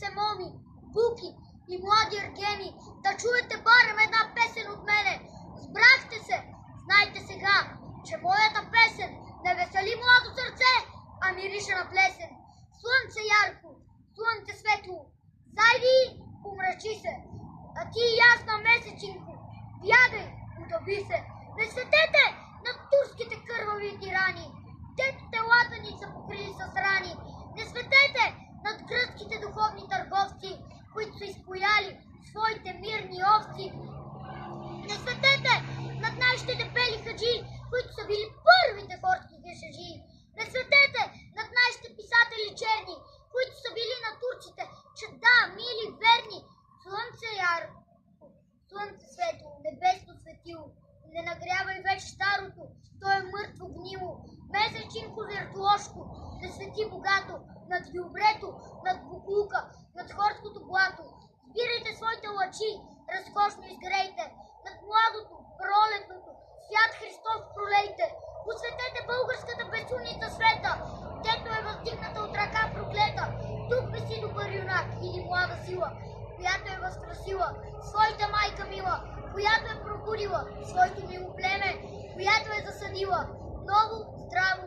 се, моми, буки и млади ергени, да чуете барем една песен от мене. Сбрахте се, знайте сега, че моята песен не весели младо сърце, а мирише на плесен. Слънце ярко, слънце светло, зайди, помрачи се, а ти ясна месечинко, бягай, удоби се. Не светете над турските кървави тирани, дето телата ни са покрили с рани. Не светете над гръцките духовни търговци, които са изпояли своите мирни овци. Не светете над нашите дебели хаджи, които са били първите хорски гешежи. Не светете над нашите писатели черни, които са били на турците, че да, мили, верни. Слънце ярко, слънце светло, небесно светило, не нагрявай вече старото, то е мъртво гнило. Месечинко виртуошко, да свети богато над вилбрето, над буклука, над хорското блато. Сбирайте своите лъчи, разкошно изгрейте, над младото, пролетното, свят Христов пролейте. Посветете българската безумница света, дето е въздигната от ръка проклета. Тук виси добър юнак или млада сила, която е възкрасила своята майка мила, която е пробудила своето мило племе, която е засадила ново, здраво